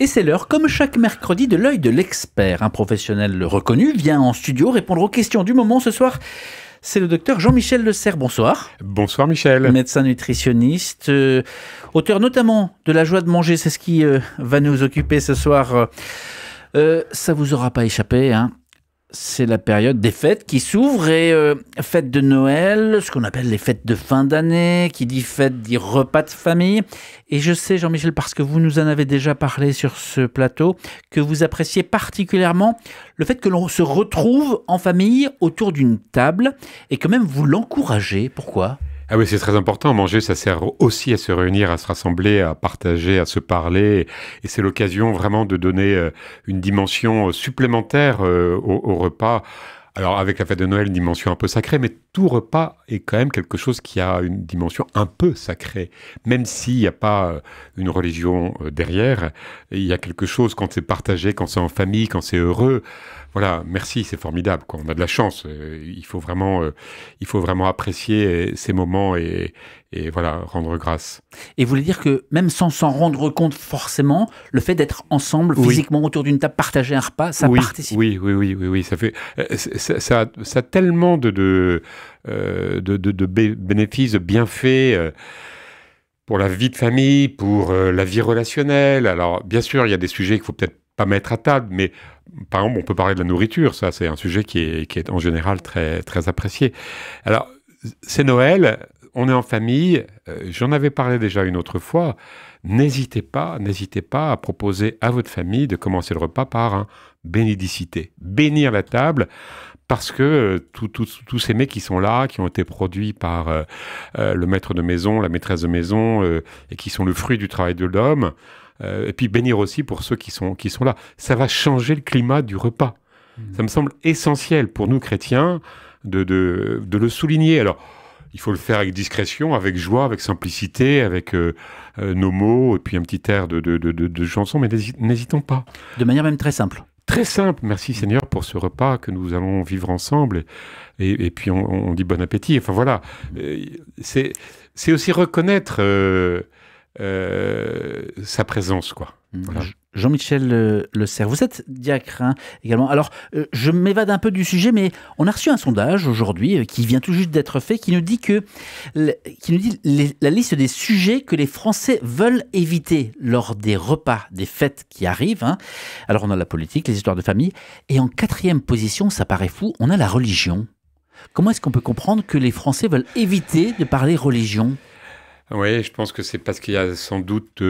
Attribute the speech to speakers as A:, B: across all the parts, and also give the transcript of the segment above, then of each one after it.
A: Et c'est l'heure, comme chaque mercredi, de l'œil de l'expert. Un professionnel reconnu vient en studio répondre aux questions du moment. Ce soir, c'est le docteur Jean-Michel Le Serre. Bonsoir.
B: Bonsoir Michel.
A: Médecin nutritionniste, auteur notamment de La joie de manger. C'est ce qui va nous occuper ce soir. Ça vous aura pas échappé, hein. C'est la période des fêtes qui s'ouvrent et fêtes de Noël, ce qu'on appelle les fêtes de fin d'année, qui dit fête dit repas de famille. Et je sais, Jean-Michel, parce que vous nous en avez déjà parlé sur ce plateau, que vous appréciez particulièrement le fait que l'on se retrouve en famille autour d'une table et que même vous l'encouragez. Pourquoi ?
B: Ah oui, c'est très important. Manger, ça sert aussi à se réunir, à se rassembler, à partager, à se parler. Et c'est l'occasion vraiment de donner une dimension supplémentaire au repas. Alors, avec la fête de Noël, une dimension un peu sacrée, mais tout repas est quand même quelque chose qui a une dimension un peu sacrée. Même s'il n'y a pas une religion derrière, il y a quelque chose quand c'est partagé, quand c'est en famille, quand c'est heureux. Voilà, merci, c'est formidable, quoi. On a de la chance. Il faut vraiment apprécier ces moments et voilà, rendre grâce.
A: Et vous voulez dire que même sans s'en rendre compte forcément, le fait d'être ensemble physiquement autour d'une table, partager un repas, ça participe.
B: Oui, ça fait ça a tellement de bénéfices, de bienfaits. Pour la vie de famille, pour la vie relationnelle. Alors, bien sûr, il y a des sujets qu'il faut peut-être pas mettre à table, mais par exemple, on peut parler de la nourriture. Ça, c'est un sujet qui est en général très, très apprécié. Alors, c'est Noël, on est en famille. J'en avais parlé déjà une autre fois. N'hésitez pas à proposer à votre famille de commencer le repas par un bénédicité. Bénir la table. Parce que tous ces mets qui sont là, qui ont été produits par le maître de maison, la maîtresse de maison, et qui sont le fruit du travail de l'homme, et puis bénir aussi pour ceux qui sont là. Ça va changer le climat du repas. Ça me semble essentiel pour nous chrétiens de le souligner. Alors, il faut le faire avec discrétion, avec joie, avec simplicité, avec nos mots, et puis un petit air de chanson, mais n'hésitons pas.
A: De manière même très simple.
B: Très simple, merci Seigneur pour ce repas que nous allons vivre ensemble. Et puis on dit bon appétit. Enfin voilà, c'est aussi reconnaître sa présence, quoi. Voilà.
A: Jean-Michel Le Serre, vous êtes diacre également. Alors, je m'évade un peu du sujet, mais on a reçu un sondage aujourd'hui qui vient tout juste d'être fait, qui nous dit la liste des sujets que les Français veulent éviter lors des repas, des fêtes qui arrivent. Alors, on a la politique, les histoires de famille, et en 4e position, ça paraît fou, on a la religion. Comment est-ce qu'on peut comprendre que les Français veulent éviter de parler religion ?
B: Oui, je pense que c'est parce qu'il y a sans doute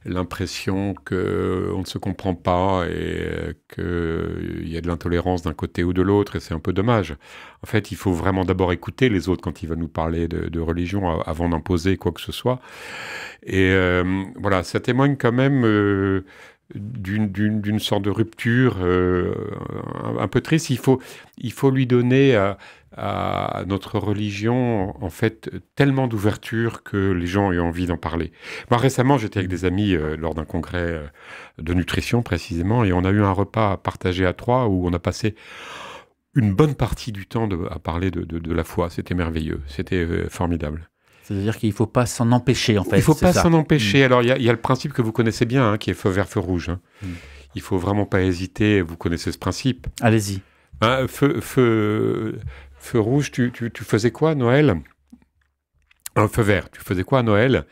B: l'impression qu'on ne se comprend pas et qu'il y a de l'intolérance d'un côté ou de l'autre, et c'est un peu dommage. En fait, il faut vraiment d'abord écouter les autres quand ils veulent nous parler de religion avant d'imposer quoi que ce soit. Et voilà, ça témoigne quand même d'une sorte de rupture un peu triste. Il faut lui donner à notre religion, en fait, tellement d'ouverture que les gens aient envie d'en parler. Moi, récemment, j'étais avec des amis lors d'un congrès de nutrition, précisément, et on a eu un repas partagé à 3 où on a passé une bonne partie du temps à parler de la foi. C'était merveilleux, c'était formidable.
A: C'est-à-dire qu'il ne faut pas s'en empêcher, en fait.
B: Il ne faut pas s'en empêcher. Alors, il y a le principe que vous connaissez bien, qui est feu vert, feu rouge. Il ne faut vraiment pas hésiter, vous connaissez ce principe.
A: Allez-y.
B: Feu rouge, tu faisais quoi à Noël ? Feu vert, tu faisais quoi à Noël ?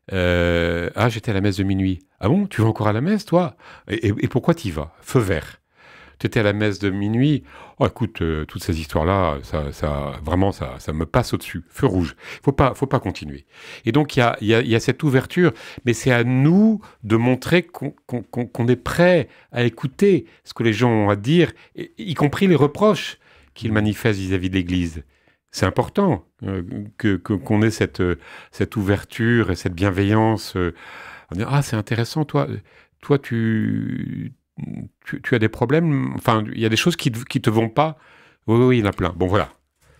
B: J'étais à la messe de minuit. Ah bon, tu vas encore à la messe, toi ? Et pourquoi tu y vas ? Feu vert. Tu étais à la messe de minuit. Oh, écoute, toutes ces histoires-là, ça me passe au-dessus. Feu rouge. Faut pas continuer. Et donc, il y a cette ouverture, mais c'est à nous de montrer qu'on est prêt à écouter ce que les gens ont à dire, y compris les reproches qu'ils manifestent vis-à-vis de l'Église. C'est important qu'on ait cette ouverture et cette bienveillance. On dit, c'est intéressant, toi tu as des problèmes, enfin, il y a des choses qui te vont pas. Oui, il y en a plein. Bon, voilà.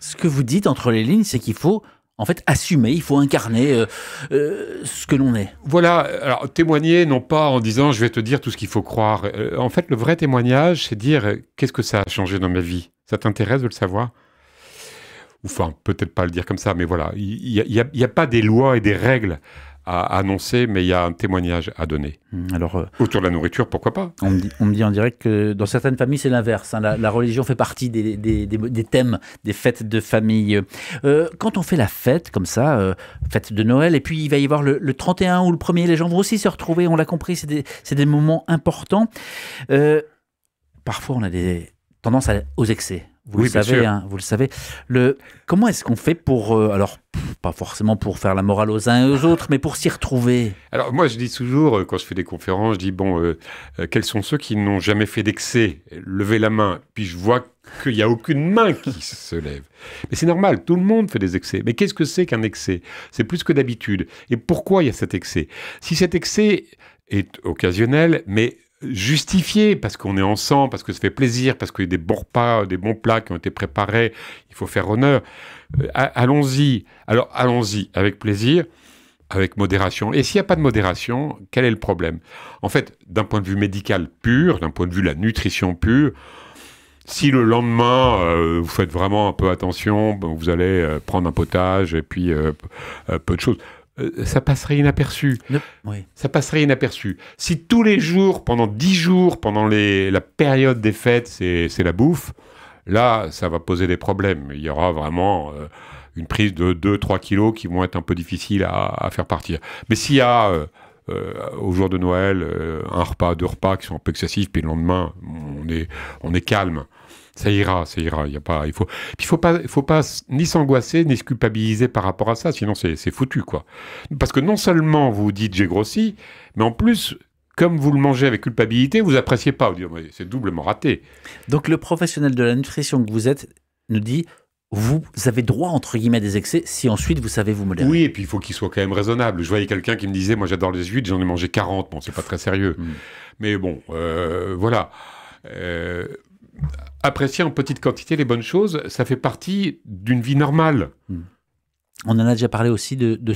A: Ce que vous dites entre les lignes, c'est qu'il faut en fait assumer, il faut incarner ce que l'on est.
B: Voilà, alors témoigner, non pas en disant je vais te dire tout ce qu'il faut croire. En fait, le vrai témoignage, c'est dire qu'est-ce que ça a changé dans ma vie. Ça t'intéresse de le savoir ? Enfin, peut-être pas le dire comme ça, mais voilà. Il y a pas des lois et des règles à annoncer, mais il y a un témoignage à donner.
A: Alors,
B: autour de la nourriture, pourquoi pas?
A: On me dit en direct que dans certaines familles, c'est l'inverse. Hein. La religion fait partie des thèmes des fêtes de famille. Quand on fait la fête, comme ça, fête de Noël, et puis il va y avoir le 31 ou le 1er, les gens vont aussi se retrouver, on l'a compris, c'est des moments importants. Parfois, on a des tendances aux excès. Vous le savez, hein, vous le savez. Comment est-ce qu'on fait pour, alors pas forcément pour faire la morale aux uns et aux autres, mais pour s'y retrouver?
B: Alors moi, je dis toujours, quand je fais des conférences, je dis, bon, quels sont ceux qui n'ont jamais fait d'excès? Levez la main. Puis je vois qu'il n'y a aucune main qui se lève. Mais c'est normal, tout le monde fait des excès. Mais qu'est-ce que c'est qu'un excès? C'est plus que d'habitude. Et pourquoi il y a cet excès? Si cet excès est occasionnel, mais justifié, parce qu'on est ensemble, parce que ça fait plaisir, parce qu'il y a des bons repas, des bons plats qui ont été préparés, il faut faire honneur. Allons-y. Alors, allons-y avec plaisir, avec modération. Et s'il n'y a pas de modération, quel est le problème? En fait, d'un point de vue médical pur, d'un point de vue de la nutrition pure, si le lendemain, vous faites vraiment un peu attention, vous allez prendre un potage et puis peu de choses, ça passerait inaperçu.
A: Oui.
B: Ça passerait inaperçu. Si tous les jours, pendant 10 jours, pendant la période des fêtes, c'est la bouffe, là, ça va poser des problèmes. Il y aura vraiment une prise de 2-3 kilos qui vont être un peu difficiles à faire partir. Mais s'il y a, au jour de Noël, un repas, 2 repas qui sont un peu excessifs, puis le lendemain, on est calme. Ça ira. Il faut pas ni s'angoisser, ni se culpabiliser par rapport à ça, sinon c'est foutu, quoi. Parce que non seulement vous dites j'ai grossi, mais en plus, comme vous le mangez avec culpabilité, vous appréciez pas. Vous dites c'est doublement raté.
A: Donc le professionnel de la nutrition que vous êtes nous dit vous avez droit, entre guillemets, à des excès si ensuite vous savez vous modérer.
B: Oui, et puis il faut qu'il soit quand même raisonnable. Je voyais quelqu'un qui me disait moi j'adore les huîtres, j'en ai mangé 40. Bon, c'est pas très sérieux. Mais bon, voilà. Apprécier en petite quantité les bonnes choses, ça fait partie d'une vie normale.
A: On en a déjà parlé aussi de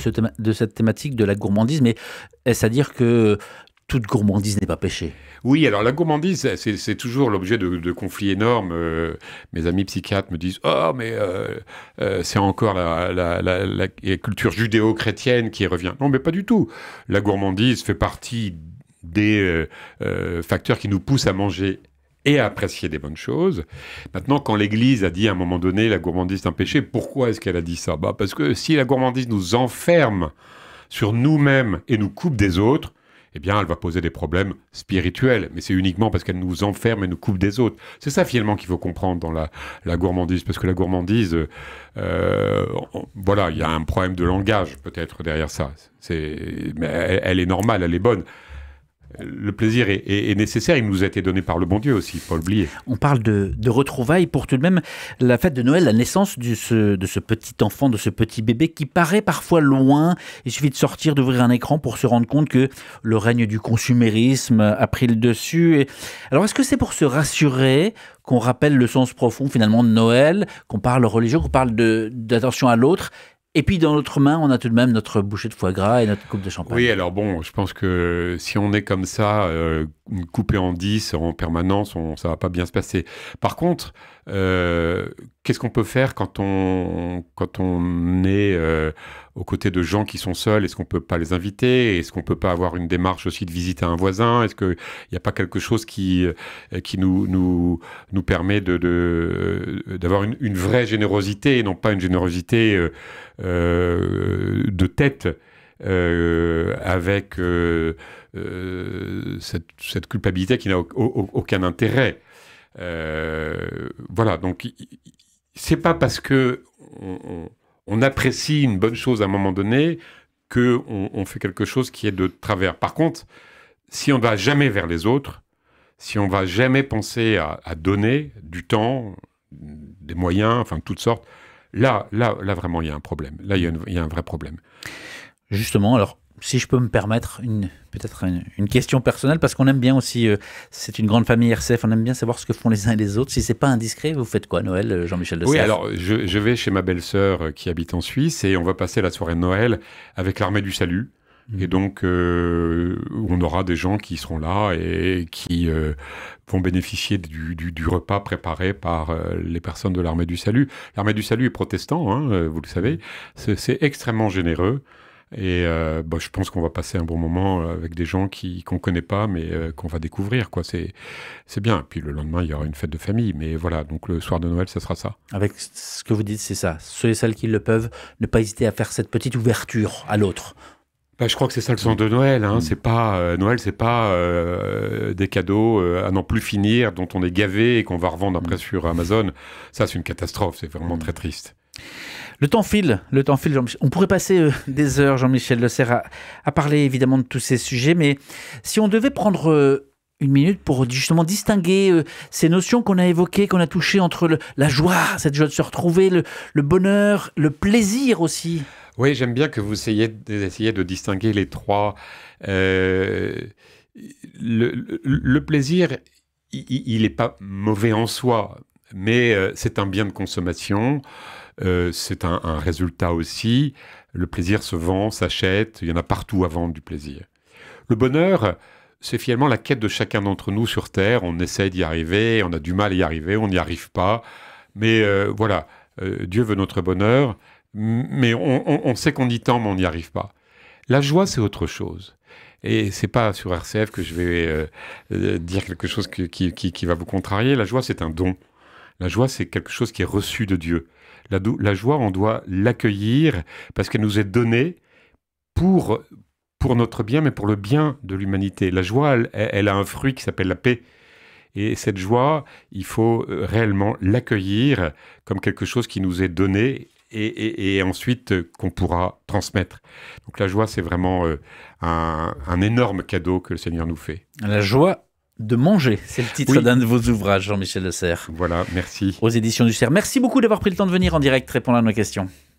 A: cette thématique de la gourmandise, mais est-ce à dire que toute gourmandise n'est pas péché?
B: Oui, alors la gourmandise, c'est toujours l'objet de conflits énormes. Mes amis psychiatres me disent « Oh, mais c'est encore la culture judéo-chrétienne qui revient. » Non, mais pas du tout. La gourmandise fait partie des facteurs qui nous poussent à manger et à apprécier des bonnes choses. Maintenant, quand l'Église a dit à un moment donné la gourmandise est un péché, pourquoi est-ce qu'elle a dit ça? Parce que si la gourmandise nous enferme sur nous-mêmes et nous coupe des autres, eh bien, elle va poser des problèmes spirituels. Mais c'est uniquement parce qu'elle nous enferme et nous coupe des autres. C'est ça, finalement, qu'il faut comprendre dans la gourmandise. Parce que la gourmandise, voilà, il y a un problème de langage, peut-être, derrière ça. Mais elle est normale, elle est bonne. Le plaisir est nécessaire, il nous a été donné par le bon Dieu aussi, il faut pas l'oublier.
A: On parle de retrouvailles pour tout de même la fête de Noël, la naissance de ce petit enfant, de ce petit bébé qui paraît parfois loin. Il suffit de sortir, d'ouvrir un écran pour se rendre compte que le règne du consumérisme a pris le dessus. Alors est-ce que c'est pour se rassurer qu'on rappelle le sens profond finalement de Noël, qu'on parle religion, qu'on parle d'attention à l'autre? Et puis dans notre main, on a tout de même notre bouchée de foie gras et notre coupe de champagne.
B: Oui, alors bon, je pense que si on est comme ça, coupé en 10 en permanence, ça va pas bien se passer. Par contre, qu'est-ce qu'on peut faire quand on est aux côtés de gens qui sont seuls? Est-ce qu'on peut pas les inviter? Est-ce qu'on peut pas avoir une démarche aussi de visiter un voisin? Est-ce qu'il n'y a pas quelque chose qui nous permet d'avoir une vraie générosité et non pas une générosité de tête avec cette culpabilité qui n'a aucun intérêt. Voilà, donc c'est pas parce que on apprécie une bonne chose à un moment donné qu'on fait quelque chose qui est de travers. Par contre, si on ne va jamais vers les autres, si on ne va jamais penser à donner du temps, des moyens, enfin de toutes sortes, là vraiment il y a un problème. Là il y a un vrai problème.
A: Justement, alors si je peux me permettre peut-être une question personnelle, parce qu'on aime bien aussi, c'est une grande famille RCF, on aime bien savoir ce que font les uns et les autres. Si c'est pas indiscret, vous faites quoi Noël, Jean-Michel Desserre?
B: Oui, alors je vais chez ma belle-sœur qui habite en Suisse et on va passer la soirée de Noël avec l'Armée du Salut. Et donc, on aura des gens qui seront là et qui vont bénéficier du repas préparé par les personnes de l'Armée du Salut. L'Armée du Salut est protestant, hein, vous le savez. C'est extrêmement généreux. Et je pense qu'on va passer un bon moment avec des gens qu'on ne connaît pas, mais qu'on va découvrir, quoi. C'est bien. Puis le lendemain, il y aura une fête de famille. Mais voilà, donc le soir de Noël, ça sera ça.
A: Avec ce que vous dites, c'est ça. Ceux et celles qui le peuvent, ne pas hésiter à faire cette petite ouverture à l'autre.
B: Je crois que c'est ça le sens de Noël. C'est pas Noël, c'est pas des cadeaux à n'en plus finir, dont on est gavé et qu'on va revendre après sur Amazon. Ça, c'est une catastrophe. C'est vraiment très triste.
A: Le temps file, Jean-Michel. On pourrait passer des heures, Jean-Michel Le Serre, à parler évidemment de tous ces sujets, mais si on devait prendre une minute pour justement distinguer ces notions qu'on a évoquées, qu'on a touchées entre la joie, cette joie de se retrouver, le bonheur, le plaisir aussi.
B: Oui, j'aime bien que vous essayiez de distinguer les trois. Le plaisir, il n'est pas mauvais en soi, mais c'est un bien de consommation. C'est un résultat aussi. Le plaisir se vend, s'achète. Il y en a partout à vendre du plaisir. Le bonheur, c'est finalement la quête de chacun d'entre nous sur Terre. On essaie d'y arriver, on a du mal à y arriver, on n'y arrive pas. Mais voilà, Dieu veut notre bonheur. Mais on sait qu'on y tend, mais on n'y arrive pas. La joie, c'est autre chose. Et c'est pas sur RCF que je vais dire quelque chose qui va vous contrarier. La joie, c'est un don. La joie, c'est quelque chose qui est reçu de Dieu. La joie, on doit l'accueillir parce qu'elle nous est donnée pour notre bien, mais pour le bien de l'humanité. La joie, elle a un fruit qui s'appelle la paix. Et cette joie, il faut réellement l'accueillir comme quelque chose qui nous est donné et ensuite qu'on pourra transmettre. Donc la joie, c'est vraiment un énorme cadeau que le Seigneur nous fait.
A: La joie de manger, c'est le titre d'un de vos ouvrages, Jean-Michel Le Serre.
B: Voilà, merci.
A: Aux éditions du Cerf. Merci beaucoup d'avoir pris le temps de venir en direct répondre à nos questions.